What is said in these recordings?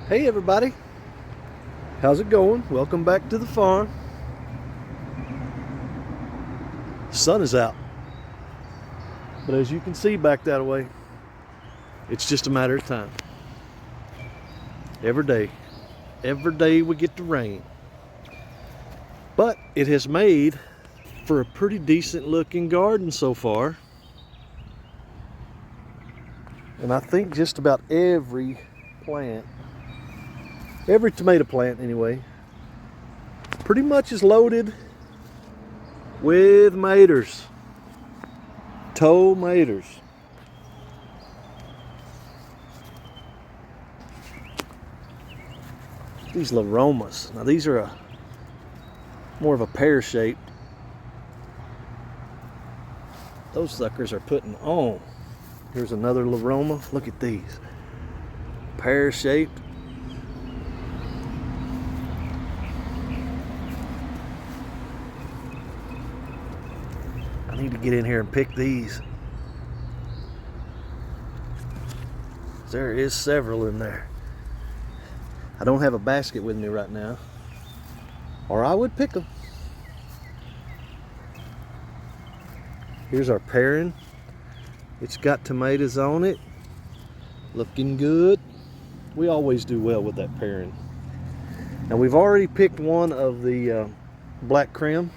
Hey everybody, how's it going? Welcome back to the farm. The sun is out, but as you can see back that way, it's just a matter of time. Every day we get the rain, but it has made for a pretty decent looking garden so far. And I think just about every tomato plant anyway, pretty much is loaded with tomatoes. These Laromas. Now these are more of a pear shaped. Those suckers are putting on. Here's another Laroma. Look at these. Pear shaped. I need to get in here and pick these. There is several in there. I don't have a basket with me right now, or I would pick them. Here's our pairing. It's got tomatoes on it. Looking good. We always do well with that pairing. Now we've already picked one of the black creme,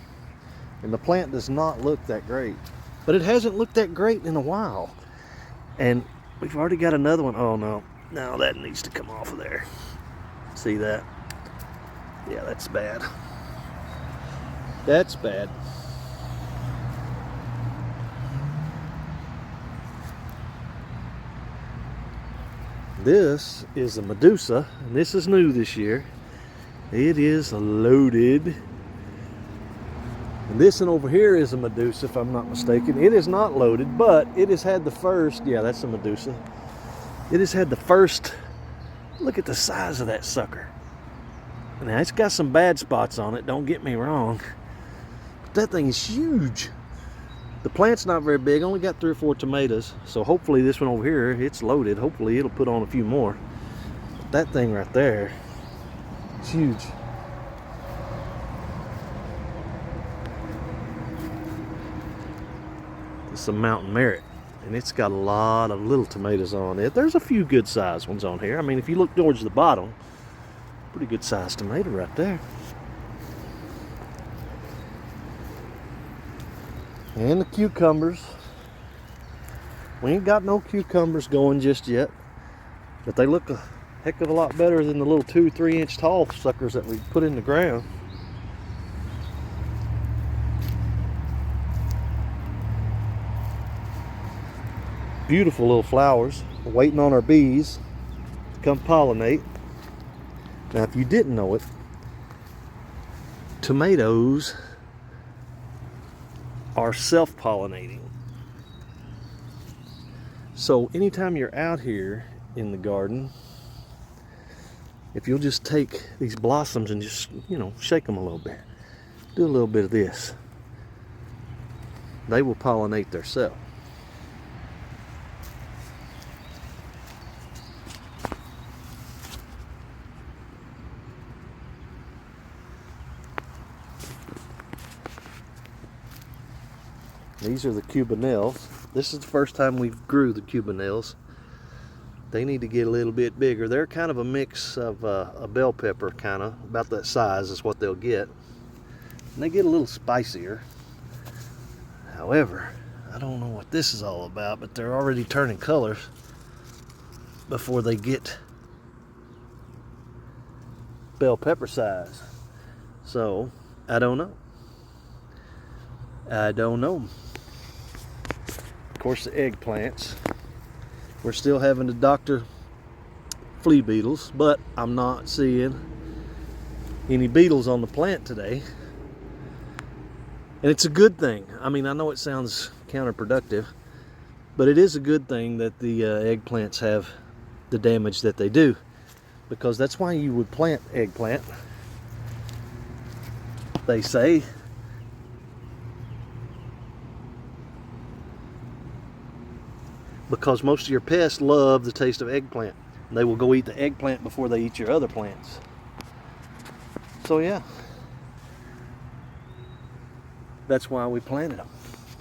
and the plant does not look that great. But it hasn't looked that great in a while. And we've already got another one. Oh no, that needs to come off of there. See that? Yeah, that's bad. That's bad. This is a Medusa, and this is new this year. It is loaded. And this one over here is a Medusa, if I'm not mistaken. It is not loaded, but it has had the first, yeah, that's a Medusa. It has had the first, look at the size of that sucker. Now, it's got some bad spots on it, don't get me wrong. But that thing is huge. The plant's not very big, only got 3 or 4 tomatoes. So hopefully this one over here, it's loaded. Hopefully it'll put on a few more. But that thing right there, it's huge. It's a Mountain Merit, and it's got a lot of little tomatoes on it. There's a few good sized ones on here. I mean, if you look towards the bottom, pretty good sized tomato right there. And the cucumbers. We ain't got no cucumbers going just yet, but they look a heck of a lot better than the little 2-3 inch tall suckers that we put in the ground. Beautiful little flowers. We're waiting on our bees to come pollinate. Now, if you didn't know it, tomatoes are self-pollinating. So anytime you're out here in the garden, if you'll just take these blossoms and just, shake them a little bit, do a little bit of this, they will pollinate themselves. These are the Cubanelles. This is the first time we've grew the Cubanelles. They need to get a little bit bigger. They're kind of a mix of a bell pepper, kind of about that size is what they'll get. And they get a little spicier. However, I don't know what this is all about, but they're already turning colors before they get bell pepper size. So, I don't know. Of course, the eggplants, we're still having to doctor flea beetles, but I'm not seeing any beetles on the plant today. And it's a good thing. I mean, I know it sounds counterproductive, but it is a good thing that the eggplants have the damage that they do, because that's why you would plant eggplant, they say. Because most of your pests love the taste of eggplant. They will go eat the eggplant before they eat your other plants. So yeah, that's why we planted them.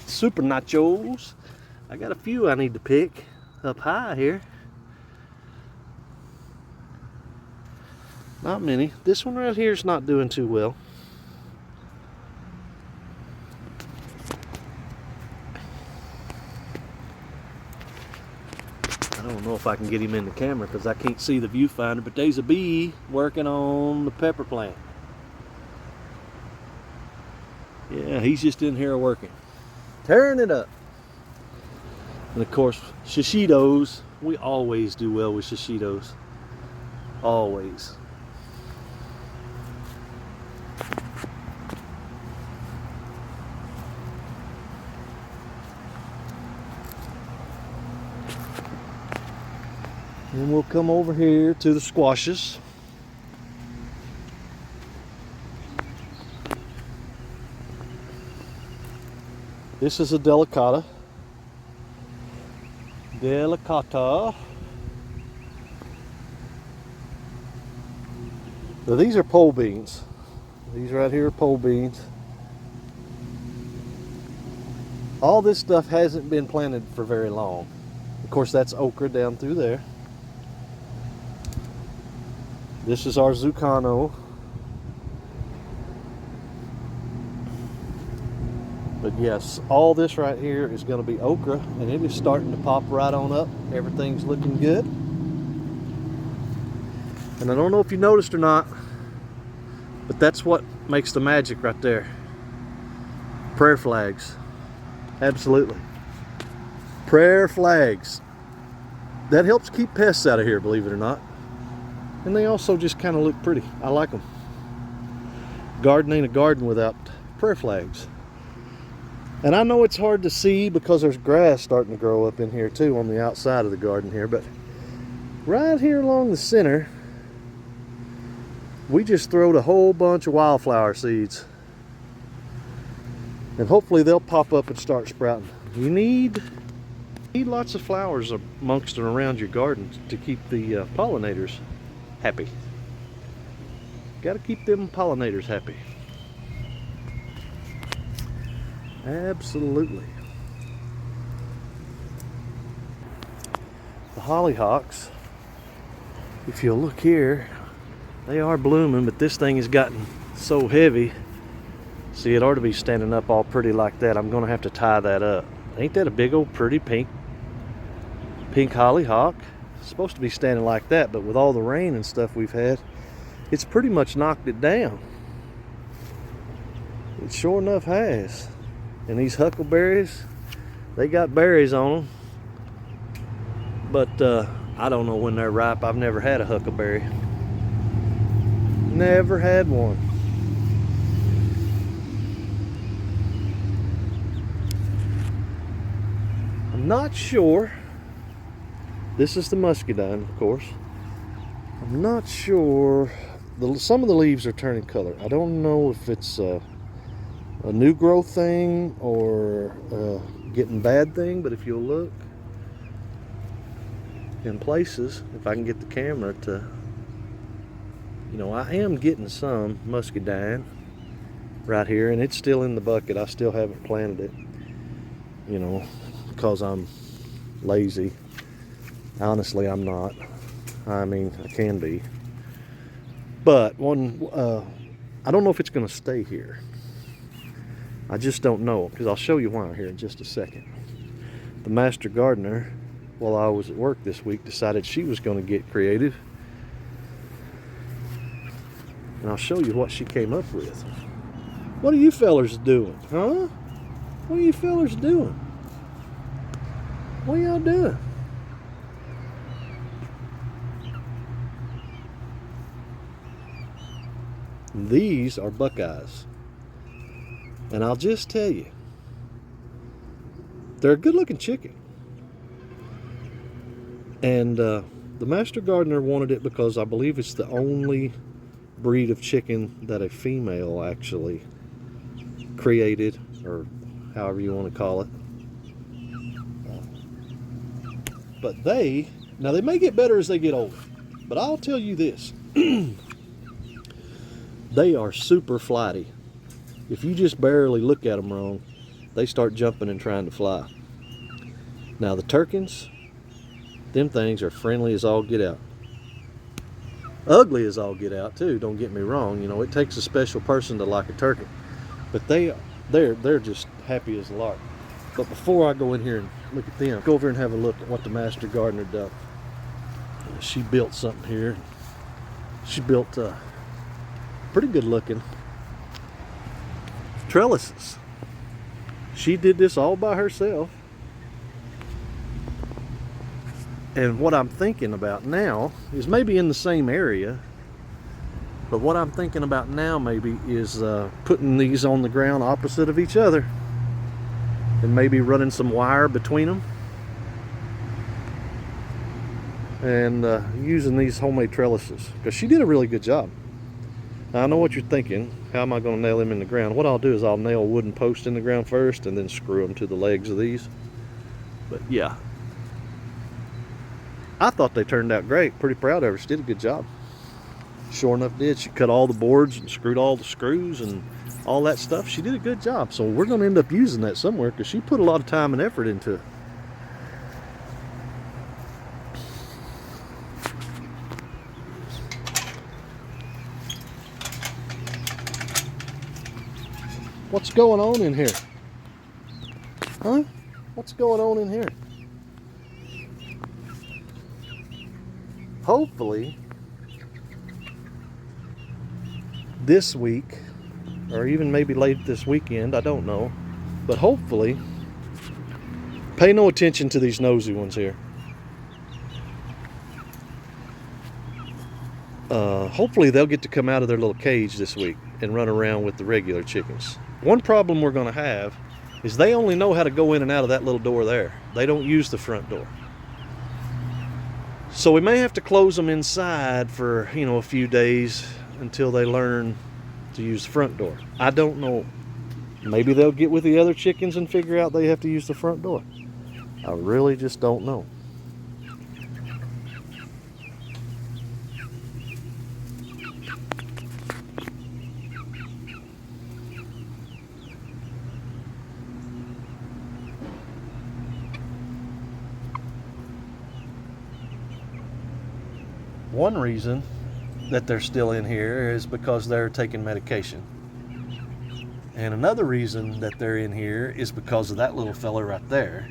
Super nachos. I got a few I need to pick up high here. Not many. This one right here is not doing too well. I don't know if I can get him in the camera because I can't see the viewfinder, but there's a bee working on the pepper plant. Yeah, he's just in here working, tearing it up. And of course, shishitos. We always do well with shishitos. Always. Then we'll come over here to the squashes. This is a delicata. Delicata. So these are pole beans. These right here are pole beans. All this stuff hasn't been planted for very long. Of course, that's okra down through there. This is our zucchino. But yes, all this right here is going to be okra, and it is starting to pop right on up. Everything's looking good. And I don't know if you noticed or not, but that's what makes the magic right there. Prayer flags. Absolutely. Prayer flags. That helps keep pests out of here, believe it or not. And they also just kind of look pretty. I like them. Garden ain't a garden without prayer flags. And I know it's hard to see because there's grass starting to grow up in here too on the outside of the garden here, but right here along the center, we just throwed a whole bunch of wildflower seeds. And hopefully they'll pop up and start sprouting. You need lots of flowers amongst and around your garden to keep the pollinators happy. Got to keep them pollinators happy. Absolutely. The hollyhocks, if you'll look here, they are blooming, but this thing has gotten so heavy. See, it ought to be standing up all pretty like that. I'm going to have to tie that up. Ain't that a big old pretty pink hollyhock? It's supposed to be standing like that, but with all the rain and stuff we've had, it's pretty much knocked it down. It sure enough has. And these huckleberries, they got berries on them, but I don't know when they're ripe. I've never had a huckleberry. Never had one. I'm not sure. This is the muscadine, of course. I'm not sure. Some of the leaves are turning color. I don't know if it's a new growth thing or getting bad thing, but if you'll look in places, if I can get the camera to, you know, I am getting some muscadine right here, and it's still in the bucket. I still haven't planted it, you know, because I'm lazy. Honestly, I'm not. I mean, I can be. But I don't know if it's going to stay here. I just don't know, because I'll show you why here in just a second. The master gardener, while I was at work this week, decided she was going to get creative. And I'll show you what she came up with. What are you fellers doing, huh? What are you fellers doing? What are y'all doing? These are buckeyes. And I'll just tell you, they're a good looking chicken. And the master gardener wanted it because I believe it's the only breed of chicken that a female actually created, or however you want to call it. But they Now, they may get better as they get older, but I'll tell you this. They are super flighty. If you just barely look at them wrong, they start jumping and trying to fly. Now, the Talkins, them things are friendly as all get out. Ugly as all get out, too, don't get me wrong. You know, it takes a special person to like a Talkin. But they're just happy as a lark. But before I go in here and look at them, go over and have a look at what the master gardener done. She built something here. She built pretty good looking trellises. She did this all by herself. And what I'm thinking about now is maybe in the same area, but what I'm thinking about now maybe is putting these on the ground opposite of each other and maybe running some wire between them and using these homemade trellises, because she did a really good job. Now, I know what you're thinking. How am I going to nail them in the ground? What I'll do is I'll nail a wooden post in the ground first and then screw them to the legs of these. But yeah, I thought they turned out great. Pretty proud of her. She did a good job. Sure enough did. She cut all the boards and screwed all the screws and all that stuff. She did a good job. So we're going to end up using that somewhere because she put a lot of time and effort into it. What's going on in here? Huh? What's going on in here? Hopefully, this week, or even maybe late this weekend, I don't know, but hopefully, pay no attention to these nosy ones here. Hopefully they'll get to come out of their little cage this week and run around with the regular chickens. One problem we're going to have is they only know how to go in and out of that little door there. They don't use the front door. So we may have to close them inside for, you know, a few days until they learn to use the front door. I don't know. Maybe they'll get with the other chickens and figure out they have to use the front door. I really just don't know. One reason that they're still in here is because they're taking medication. And another reason that they're in here is because of that little fella right there.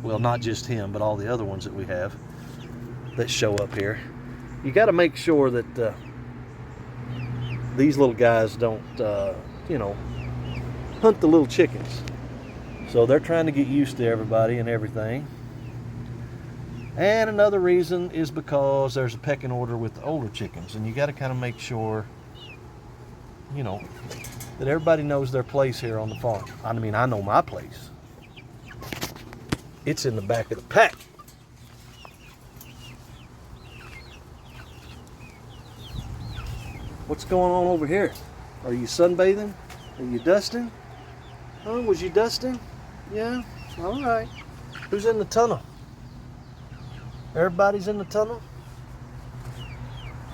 Well, not just him, but all the other ones that we have that show up here. You got to make sure that these little guys don't, you know, hunt the little chickens. So they're trying to get used to everybody and everything. And another reason is because there's a pecking order with the older chickens, and you got to kind of make sure, you know, that everybody knows their place here on the farm. I mean, I know my place. It's in the back of the pack. What's going on over here? Are you sunbathing? Are you dusting? Oh, was you dusting? Yeah? All right. Who's in the tunnel? Everybody's in the tunnel?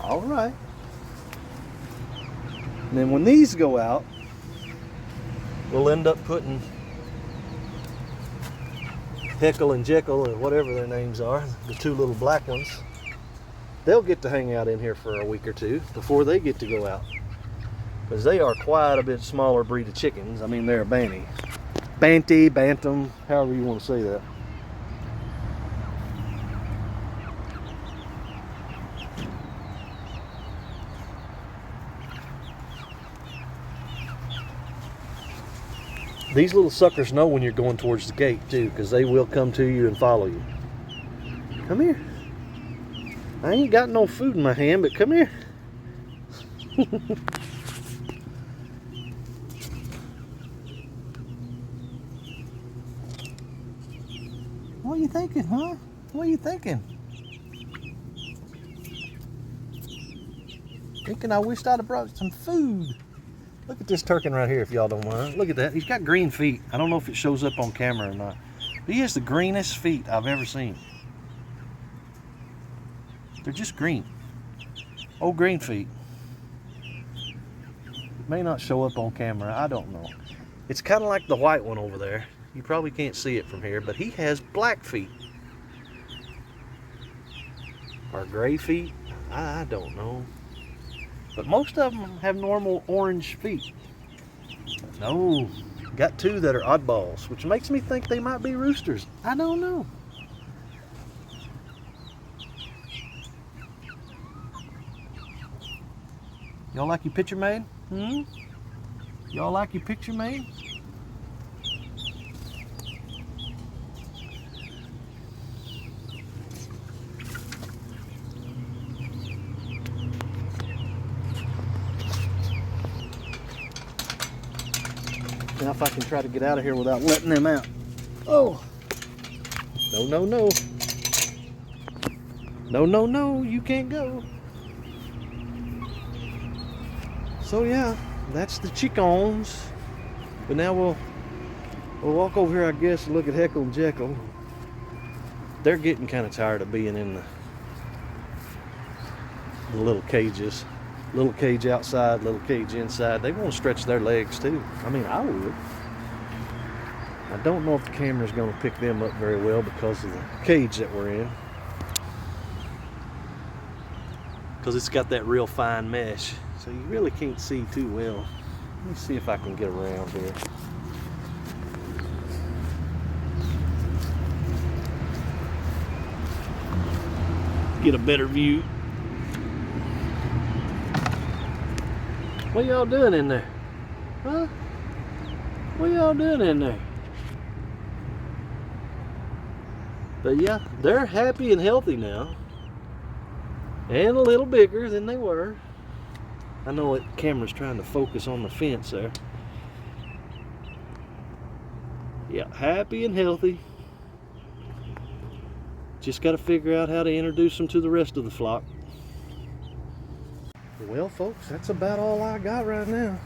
All right. And then when these go out, we'll end up putting Heckle and Jekyll, or whatever their names are, the two little black ones. They'll get to hang out in here for a week or two before they get to go out. Because they are quite a bit smaller breed of chickens. I mean, they're a Banty, Bantam, however you want to say that. These little suckers know when you're going towards the gate too, because they will come to you and follow you. Come here. I ain't got no food in my hand, but come here. What are you thinking, huh? What are you thinking? Thinking I wished I'd have brought some food. Look at this turkey right here, if y'all don't mind. Look at that. He's got green feet. I don't know if it shows up on camera or not. But he has the greenest feet I've ever seen. They're just green. Oh, green feet. May not show up on camera, I don't know. It's kind of like the white one over there. You probably can't see it from here, but he has black feet. Or gray feet, I don't know. But most of them have normal orange feet. But no, got two that are oddballs, which makes me think they might be roosters. I don't know. Y'all like your picture made? Y'all like your picture made? Now if I can try to get out of here without letting them out. Oh! No, no, no. No, no, no, you can't go. So yeah, that's the chickens. But now we'll walk over here, I guess, and look at Heckle and Jekyll. They're getting kind of tired of being in the little cages. Little cage outside, little cage inside. They want to stretch their legs too. I mean, I would. I don't know if the camera's going to pick them up very well because of the cage that we're in. Because it's got that real fine mesh. So you really can't see too well. Let me see if I can get around here. Get a better view. What y'all doing in there? Huh? What y'all doing in there? But yeah, they're happy and healthy now. And a little bigger than they were. I know the camera's trying to focus on the fence there. Yeah, happy and healthy. Just got to figure out how to introduce them to the rest of the flock. Well, folks, that's about all I got right now.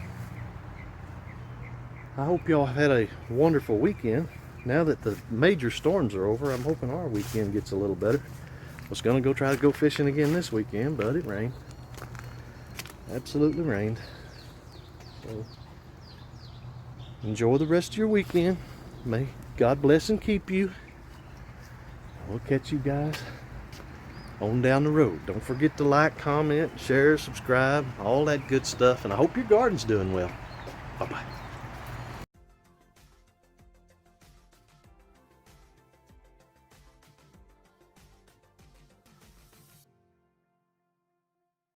I hope y'all had a wonderful weekend. Now that the major storms are over, I'm hoping our weekend gets a little better. I was going to try to go fishing again this weekend, but it rained. Absolutely rained. So, enjoy the rest of your weekend. May God bless and keep you. We'll catch you guys on down the road. Don't forget to like, comment, share, subscribe, all that good stuff. And I hope your garden's doing well. Bye-bye.